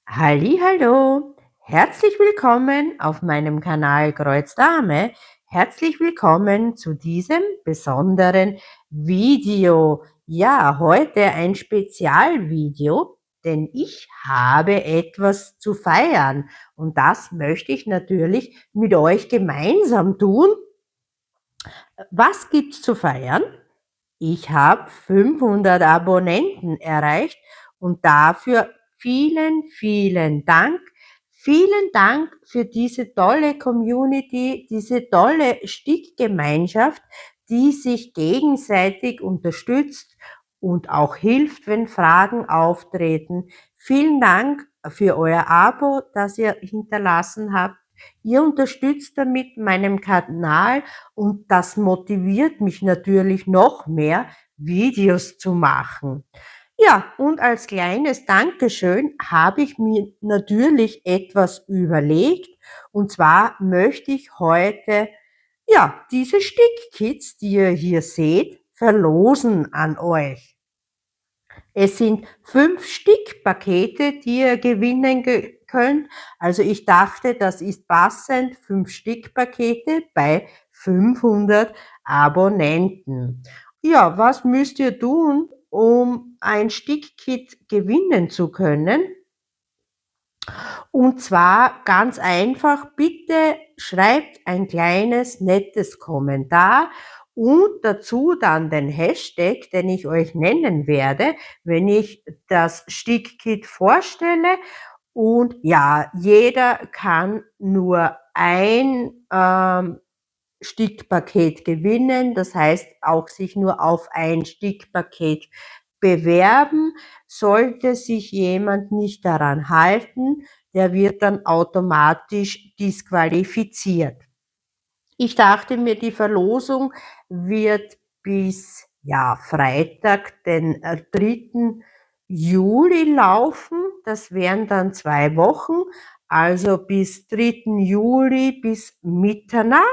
Hallo, herzlich willkommen auf meinem Kanal Kreuz Dame. Herzlich willkommen zu diesem besonderen Video. Ja, heute ein Spezialvideo, denn ich habe etwas zu feiern und das möchte ich natürlich mit euch gemeinsam tun. Was gibt's zu feiern? Ich habe 500 Abonnenten erreicht und dafür vielen Dank. Vielen Dank für diese tolle Community, diese tolle Stickgemeinschaft, die sich gegenseitig unterstützt und auch hilft, wenn Fragen auftreten. Vielen Dank für euer Abo, das ihr hinterlassen habt. Ihr unterstützt damit meinen Kanal und das motiviert mich natürlich noch mehr, Videos zu machen. Ja, und als kleines Dankeschön habe ich mir natürlich etwas überlegt. Und zwar möchte ich heute, ja, diese Stickkits, die ihr hier seht, verlosen an euch. Es sind 5 Stickpakete, die ihr gewinnen könnt. Also ich dachte, das ist passend, 5 Stickpakete bei 500 Abonnenten. Ja, was müsst ihr tun, um ein Stickkit gewinnen zu können? Und zwar ganz einfach, bitte schreibt ein kleines, nettes Kommentar und dazu dann den Hashtag, den ich euch nennen werde, wenn ich das Stickkit vorstelle. Und ja, jeder kann nur ein Stickpaket gewinnen, das heißt auch sich nur auf ein Stickpaket bewerben. Sollte sich jemand nicht daran halten, der wird dann automatisch disqualifiziert. Ich dachte mir, die Verlosung wird bis ja, Freitag, den 3. Juli laufen. Das wären dann 2 Wochen, also bis 3. Juli bis Mitternacht.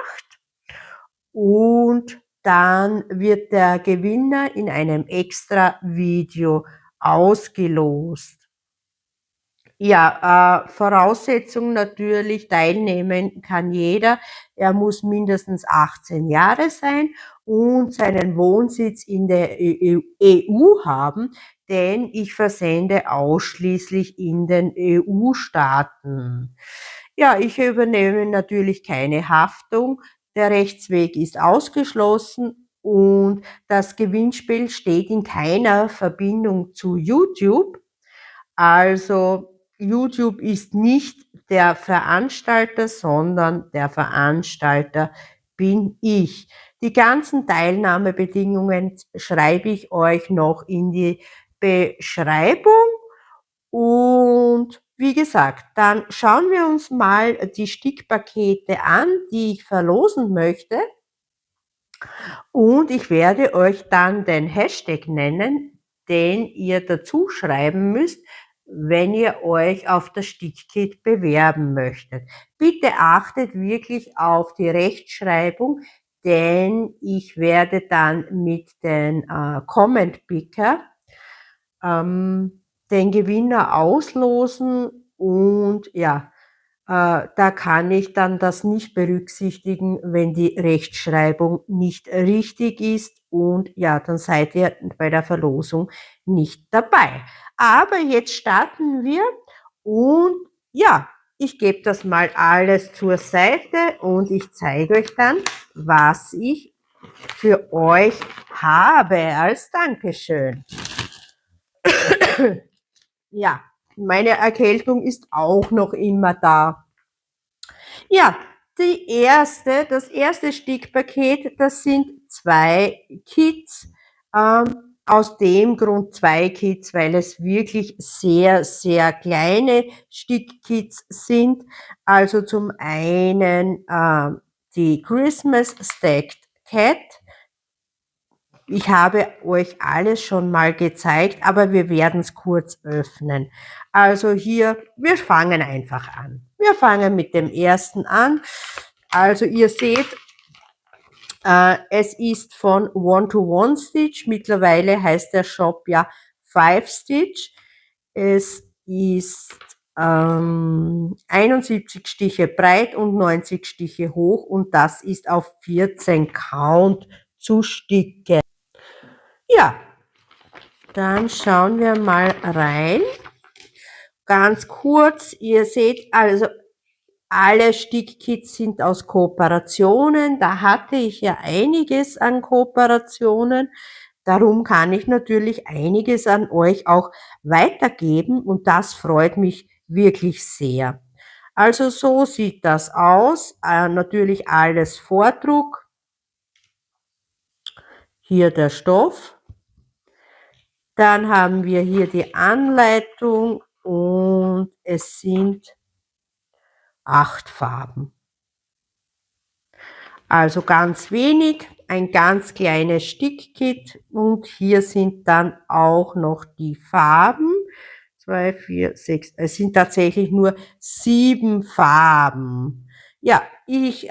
Und dann wird der Gewinner in einem extra Video ausgelost. Ja, Voraussetzung natürlich, teilnehmen kann jeder. Er muss mindestens 18 Jahre sein und seinen Wohnsitz in der EU haben, denn ich versende ausschließlich in den EU-Staaten. Ja, ich übernehme natürlich keine Haftung. Der Rechtsweg ist ausgeschlossen und das Gewinnspiel steht in keiner Verbindung zu YouTube. Also YouTube ist nicht der Veranstalter, sondern der Veranstalter bin ich. Die ganzen Teilnahmebedingungen schreibe ich euch noch in die Beschreibung. Und wie gesagt, dann schauen wir uns mal die Stickpakete an, die ich verlosen möchte. Und ich werde euch dann den Hashtag nennen, den ihr dazu schreiben müsst, wenn ihr euch auf das Stickkit bewerben möchtet. Bitte achtet wirklich auf die Rechtschreibung, denn ich werde dann mit den Comment Picker den Gewinner auslosen und ja, da kann ich dann das nicht berücksichtigen, wenn die Rechtschreibung nicht richtig ist und ja, dann seid ihr bei der Verlosung nicht dabei. Aber jetzt starten wir und ja, ich gebe das mal alles zur Seite und ich zeige euch dann, was ich für euch habe als Dankeschön. Ja, meine Erkältung ist auch noch immer da. Ja, das erste Stickpaket, das sind 2 Kits. Aus dem Grund 2 Kits, weil es wirklich sehr kleine Stickkits sind. Also zum einen die Christmas Stacked Cat. Ich habe euch alles schon mal gezeigt, aber wir werden es kurz öffnen. Also hier, wir fangen einfach an. Wir fangen mit dem ersten an. Also ihr seht, es ist von One-to-One-Stitch. Mittlerweile heißt der Shop ja 5 Stitch. Es ist 71 Stiche breit und 90 Stiche hoch und das ist auf 14 Count zu sticken. Ja, dann schauen wir mal rein. Ganz kurz, ihr seht also, alle Stickkits sind aus Kooperationen. Da hatte ich ja einiges an Kooperationen. Darum kann ich natürlich einiges an euch auch weitergeben und das freut mich wirklich sehr. Also so sieht das aus. Natürlich alles Vordruck. Hier der Stoff. Dann haben wir hier die Anleitung und es sind 8 Farben. Also ganz wenig, ein ganz kleines Stickkit und hier sind dann auch noch die Farben. 2, 4, 6, es sind tatsächlich nur 7 Farben. Ja, ich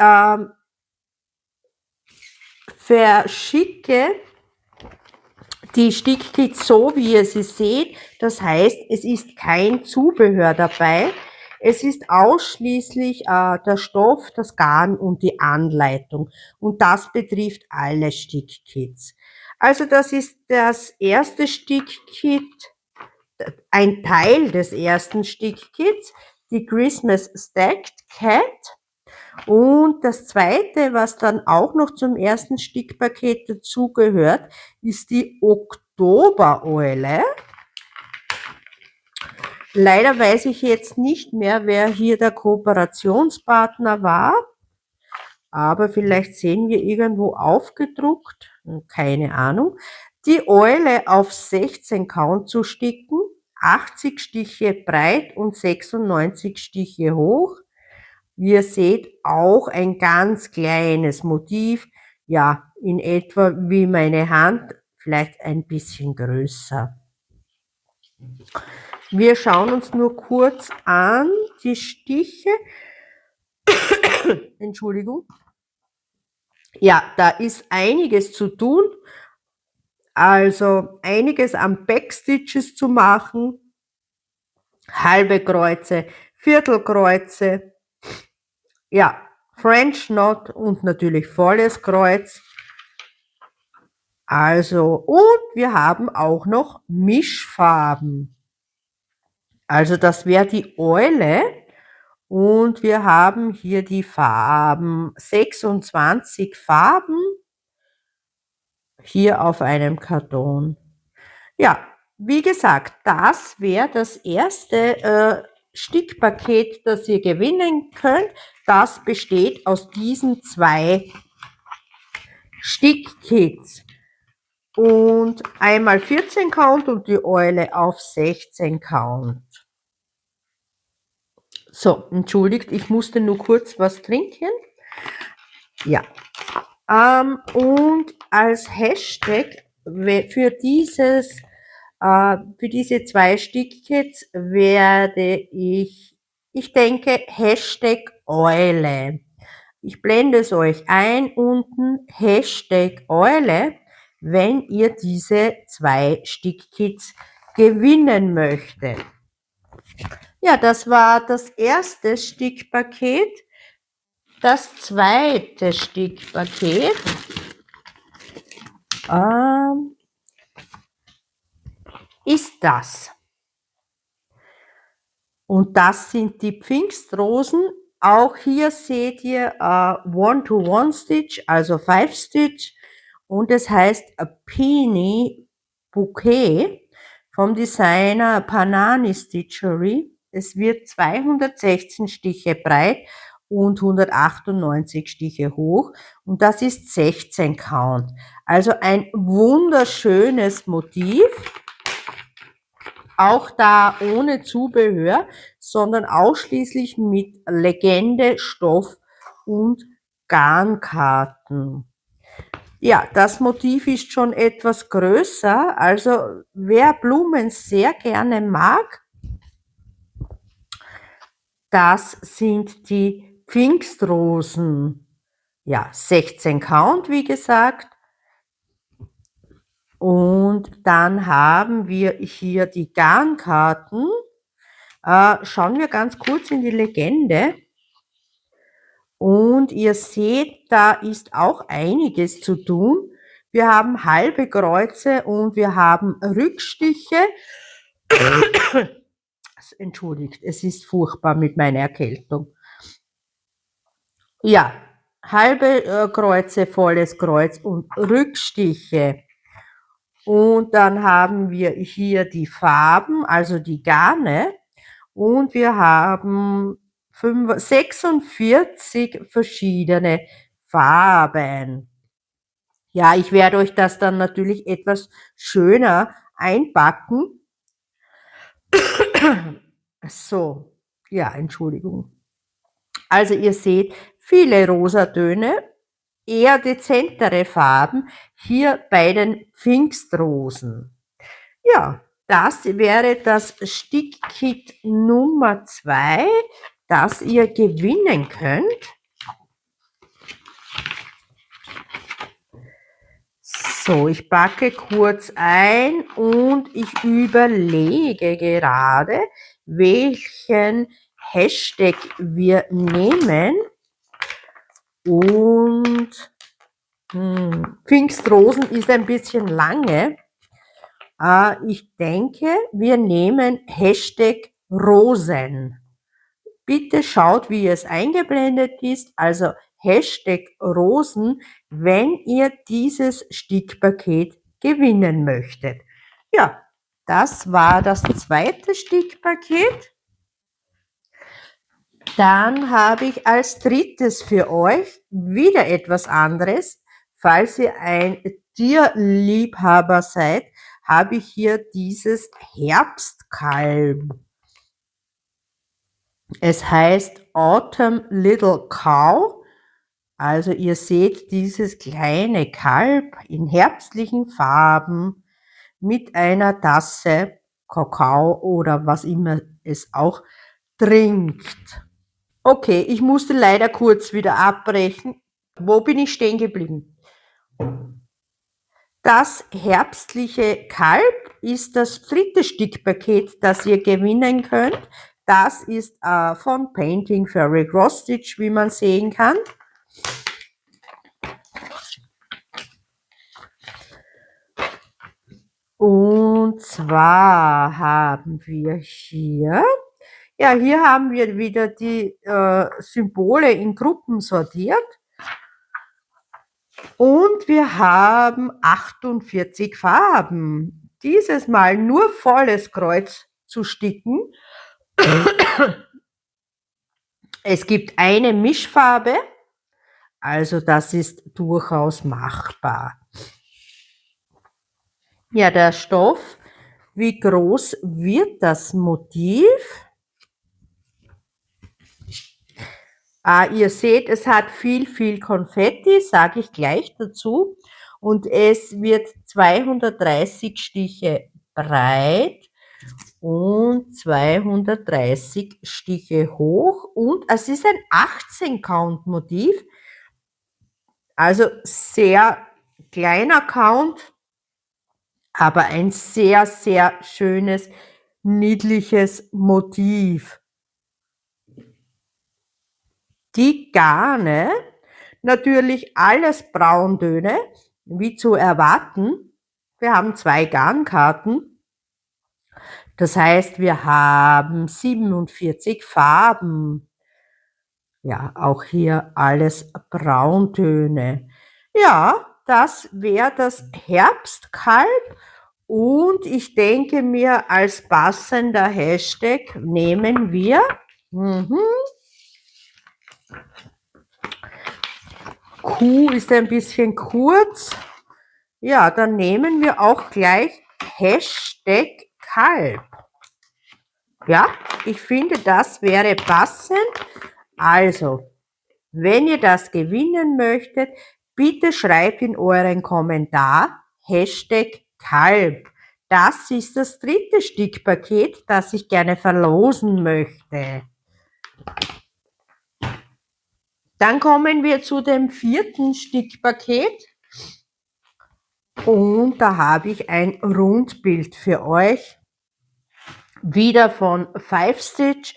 verschicke die Stickkits so, wie ihr sie seht. Das heißt, es ist kein Zubehör dabei. Es ist ausschließlich der Stoff, das Garn und die Anleitung. Und das betrifft alle Stickkits. Also das ist das erste Stickkit, ein Teil des ersten Stickkits, die Christmas Stacked Cat. Und das zweite, was dann auch noch zum ersten Stickpaket dazugehört, ist die Oktobereule. Leider weiß ich jetzt nicht mehr, wer hier der Kooperationspartner war, aber vielleicht sehen wir irgendwo aufgedruckt, keine Ahnung. Die Eule auf 16 Count zu sticken, 80 Stiche breit und 96 Stiche hoch. Wie ihr seht, auch ein ganz kleines Motiv, ja, in etwa wie meine Hand, vielleicht ein bisschen größer. Wir schauen uns nur kurz an, die Stiche. Entschuldigung. Ja, da ist einiges zu tun, also einiges an Backstitches zu machen, halbe Kreuze, Viertelkreuze, ja, French Knot und natürlich volles Kreuz. Also, und wir haben auch noch Mischfarben. Also das wäre die Eule und wir haben hier die Farben, 26 Farben hier auf einem Karton. Ja, wie gesagt, das wäre das erste Stickpaket, das ihr gewinnen könnt. Das besteht aus diesen 2 Stickkits. Und einmal 14 Count und die Eule auf 16 Count. So, entschuldigt, ich musste nur kurz was trinken. Ja. Und als Hashtag für diese 2 Stickkits werde ich denke, Hashtag Eule. Ich blende es euch ein unten, Hashtag Eule, wenn ihr diese 2 Stickkits gewinnen möchtet. Ja, das war das erste Stickpaket. Das zweite Stickpaket ist das. Und das sind die Pfingstrosen. Auch hier seht ihr One-to-One-Stitch, also 5-Stitch. Und es heißt a Peony Bouquet vom Designer Panani Stitchery. Es wird 216 Stiche breit und 198 Stiche hoch und das ist 16 Count. Also ein wunderschönes Motiv. Auch da ohne Zubehör, sondern ausschließlich mit Legende, Stoff und Garnkarten. Ja, das Motiv ist schon etwas größer, also wer Blumen sehr gerne mag, das sind die Pfingstrosen. Ja, 16 Count, wie gesagt. Und dann haben wir hier die Garnkarten. Schauen wir ganz kurz in die Legende. Und ihr seht, da ist auch einiges zu tun. Wir haben halbe Kreuze und wir haben Rückstiche. Entschuldigt, es ist furchtbar mit meiner Erkältung. Ja, halbe Kreuze, volles Kreuz und Rückstiche. Und dann haben wir hier die Farben, also die Garne. Und wir haben 46 verschiedene Farben. Ja, ich werde euch das dann natürlich etwas schöner einpacken. So, ja, Entschuldigung. Also ihr seht viele Rosatöne, eher dezentere Farben hier bei den Pfingstrosen. Ja, das wäre das Stickkit Nummer 2, das ihr gewinnen könnt. So, ich packe kurz ein und ich überlege gerade, welchen Hashtag wir nehmen. Und Pfingstrosen ist ein bisschen lange. Ich denke, wir nehmen Hashtag Rosen. Bitte schaut, wie es eingeblendet ist, also Hashtag Rosen, wenn ihr dieses Stickpaket gewinnen möchtet. Ja, das war das zweite Stickpaket. Dann habe ich als drittes für euch wieder etwas anderes. Falls ihr ein Tierliebhaber seid, habe ich hier dieses Herbstkalb. Es heißt Autumn Little Cow. Also ihr seht dieses kleine Kalb in herbstlichen Farben mit einer Tasse Kakao oder was immer es auch trinkt. Okay, ich musste leider kurz wieder abbrechen. Wo bin ich stehen geblieben? Das herbstliche Kalb ist das dritte Stickpaket, das ihr gewinnen könnt. Das ist von Painting Fairy Cross Stitch, wie man sehen kann. Und zwar haben wir hier, ja, hier haben wir wieder die Symbole in Gruppen sortiert. Und wir haben 48 Farben. Dieses Mal nur volles Kreuz zu sticken. Es gibt eine Mischfarbe, also das ist durchaus machbar. Ja, der Stoff, wie groß wird das Motiv? Ihr seht, es hat viel Konfetti, sage ich gleich dazu. Und es wird 230 Stiche breit und 230 Stiche hoch. Und es ist ein 18-Count-Motiv, also sehr kleiner Count, aber ein sehr schönes, niedliches Motiv. Die Garne, natürlich alles Brauntöne, wie zu erwarten. Wir haben 2 Garnkarten. Das heißt, wir haben 47 Farben. Ja, auch hier alles Brauntöne. Ja, das wäre das Herbstkalb. Und ich denke mir, als passender Hashtag nehmen wir Kuh ist ein bisschen kurz. Ja, dann nehmen wir auch gleich Hashtag Kalb. Ja, ich finde, das wäre passend. Also, wenn ihr das gewinnen möchtet, bitte schreibt in euren Kommentar Hashtag Kalb. Das ist das dritte Stickpaket, das ich gerne verlosen möchte. Dann kommen wir zu dem vierten Stickpaket. Und da habe ich ein Rundbild für euch. wieder von 5 Stitch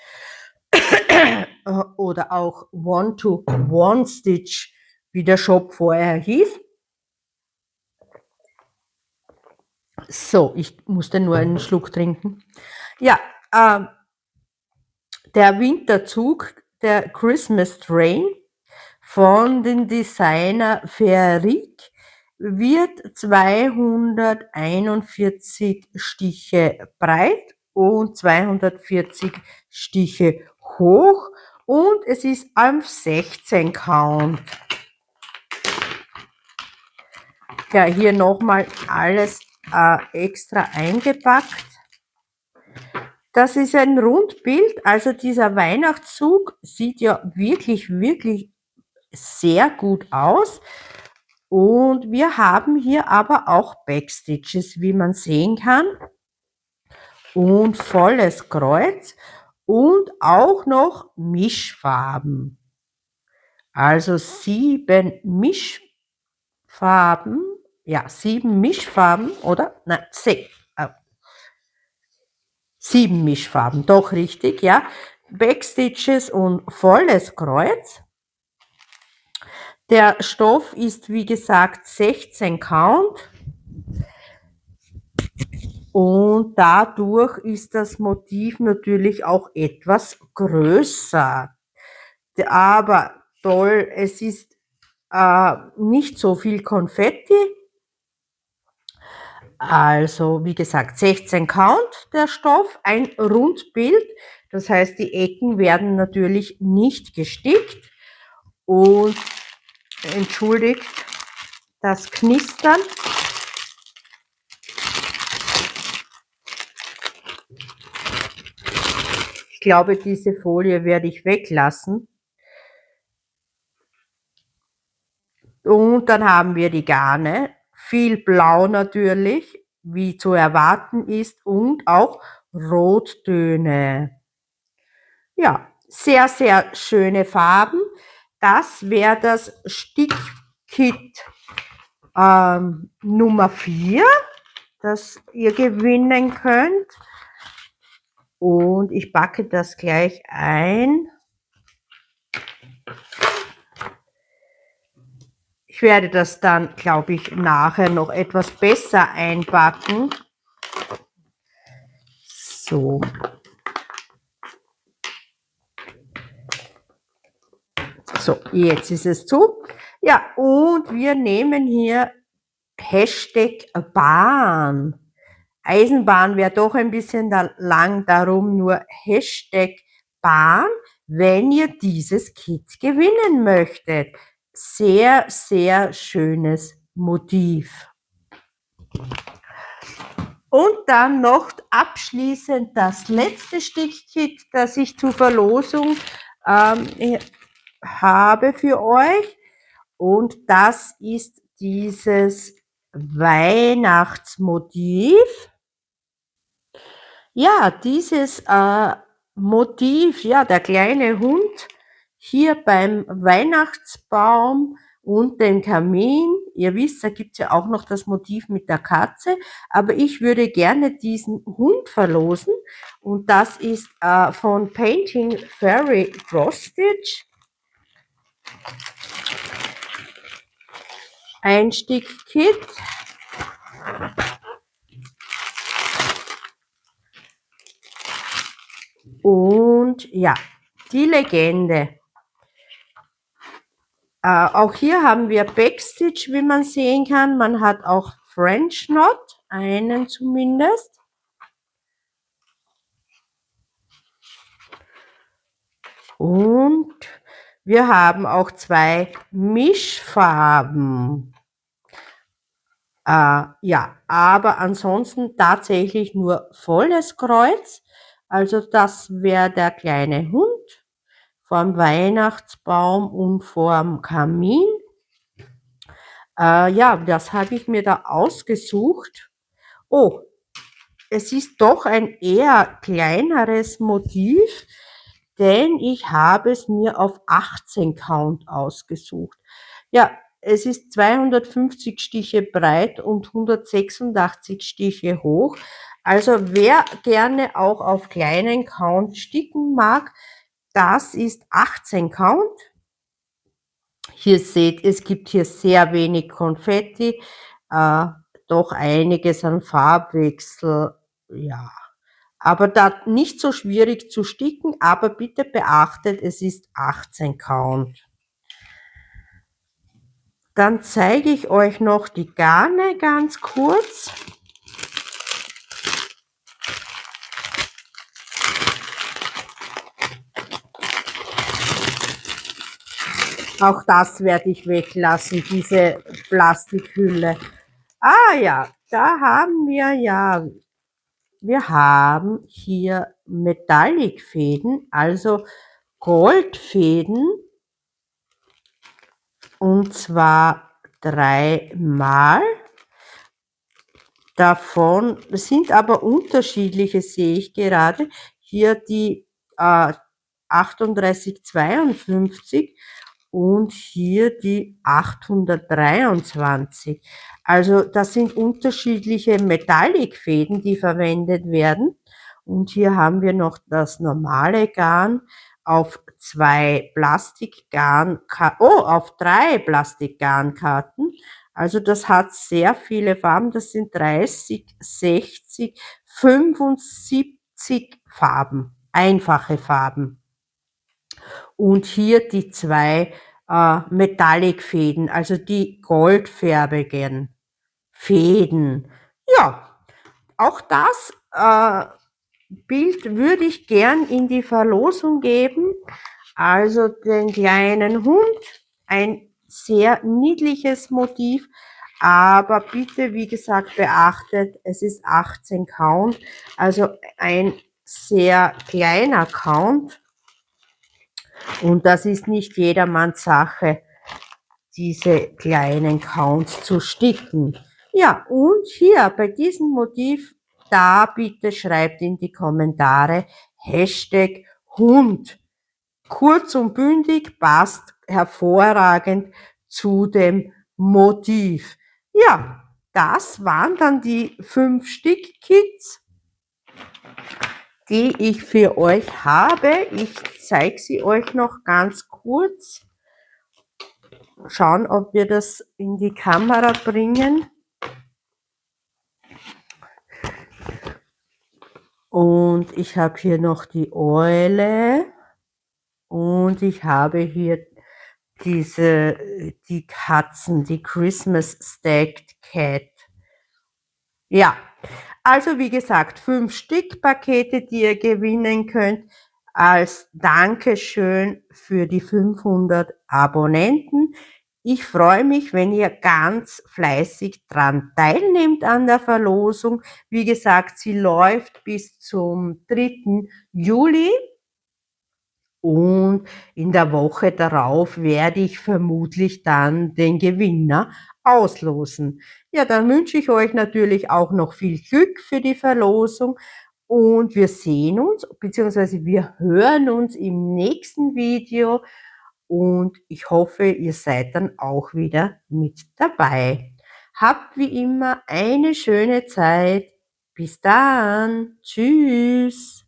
oder auch One-to-One Stitch, wie der Shop vorher hieß. So, ich musste nur einen Schluck trinken. Ja, der Winterzug, der Christmas Train von dem Designer Ferric wird 241 Stiche breit und 240 Stiche hoch und es ist auf 16 Count. Ja, hier nochmal alles extra eingepackt. Das ist ein Rundbild, also dieser Weihnachtszug sieht ja wirklich, wirklich sehr gut aus. Und wir haben hier aber auch Backstitches, wie man sehen kann. Und volles Kreuz und auch noch Mischfarben. Also 7 Mischfarben, ja, 7 Mischfarben, oder? Nein, 7 Mischfarben, doch richtig, ja. Backstitches und volles Kreuz. Der Stoff ist, wie gesagt, 16 Count. Und dadurch ist das Motiv natürlich auch etwas größer. Aber toll, es ist nicht so viel Konfetti. Also wie gesagt 16 Count der Stoff, ein Rundbild. Das heißt, die Ecken werden natürlich nicht gestickt. Und entschuldigt das Knistern. Ich glaube, diese Folie werde ich weglassen. Und dann haben wir die Garne. Viel Blau natürlich, wie zu erwarten ist, und auch Rottöne. Ja, sehr, sehr schöne Farben. Das wäre das Stickkit Nummer 4, das ihr gewinnen könnt. Und ich packe das gleich ein. Ich werde das dann, glaube ich, nachher noch etwas besser einpacken. So. So, jetzt ist es zu. Ja, und wir nehmen hier Hashtag Bahn. Eisenbahn wäre doch ein bisschen lang, darum nur Hashtag Bahn, wenn ihr dieses Kit gewinnen möchtet. Sehr, sehr schönes Motiv. Und dann noch abschließend das letzte Stickkit, das ich zur Verlosung habe für euch. Und das ist dieses Weihnachtsmotiv. Ja, dieses Motiv, ja, der kleine Hund hier beim Weihnachtsbaum und dem Kamin. Ihr wisst, da gibt's ja auch noch das Motiv mit der Katze, aber ich würde gerne diesen Hund verlosen und das ist von Painting Fairy Cross Stitch. Ein Stickkit. Und ja, die Legende. Auch hier haben wir Backstitch, wie man sehen kann. Man hat auch French Knot, einen zumindest. Und wir haben auch 2 Mischfarben. Ja, aber ansonsten tatsächlich nur volles Kreuz. Also das wäre der kleine Hund vorm Weihnachtsbaum und vorm Kamin. Ja, das habe ich mir da ausgesucht. Oh, es ist doch ein eher kleineres Motiv, denn ich habe es mir auf 18 Count ausgesucht. Ja, es ist 250 Stiche breit und 186 Stiche hoch. Also wer gerne auch auf kleinen Count sticken mag, das ist 18 Count. Hier seht, es gibt hier sehr wenig Konfetti, äh, doch einiges an Farbwechsel, ja. Aber da nicht so schwierig zu sticken, aber bitte beachtet, es ist 18 Count. Dann zeige ich euch noch die Garne ganz kurz. Auch das werde ich weglassen, diese Plastikhülle. Ah ja, da haben wir haben hier Metallicfäden, also Goldfäden, und zwar 3-mal. Davon sind aber unterschiedliche, sehe ich gerade. Hier die 3852 und hier die 823. Also das sind unterschiedliche Metallicfäden, die verwendet werden. Und hier haben wir noch das normale Garn auf auf 3 Plastikgarnkarten. Also das hat sehr viele Farben, das sind 30, 60, 75 Farben, einfache Farben. Und hier die 2 Metallicfäden, also die goldfärbigen Fäden. Ja, auch das Bild würde ich gern in die Verlosung geben. Also den kleinen Hund, ein sehr niedliches Motiv, aber bitte, wie gesagt, beachtet, es ist 18 Count, also ein sehr kleiner Count. Und das ist nicht jedermanns Sache, diese kleinen Counts zu sticken. Ja, und hier bei diesem Motiv, da bitte schreibt in die Kommentare Hashtag Hund. Kurz und bündig, passt hervorragend zu dem Motiv. Ja, das waren dann die 5 Stickkits, die ich für euch habe. Ich zeige sie euch noch ganz kurz. Schauen, ob wir das in die Kamera bringen. Und ich habe hier noch die Eule und ich habe hier die Katzen, die Christmas Stacked Cat. Ja, also wie gesagt, 5 Stickpakete, die ihr gewinnen könnt, als Dankeschön für die 500 Abonnenten. Ich freue mich, wenn ihr ganz fleißig dran teilnehmt an der Verlosung. Wie gesagt, sie läuft bis zum 3. Juli. Und in der Woche darauf werde ich vermutlich dann den Gewinner auslosen. Ja, dann wünsche ich euch natürlich auch noch viel Glück für die Verlosung und wir sehen uns bzw. wir hören uns im nächsten Video und ich hoffe, ihr seid dann auch wieder mit dabei. Habt wie immer eine schöne Zeit. Bis dann. Tschüss.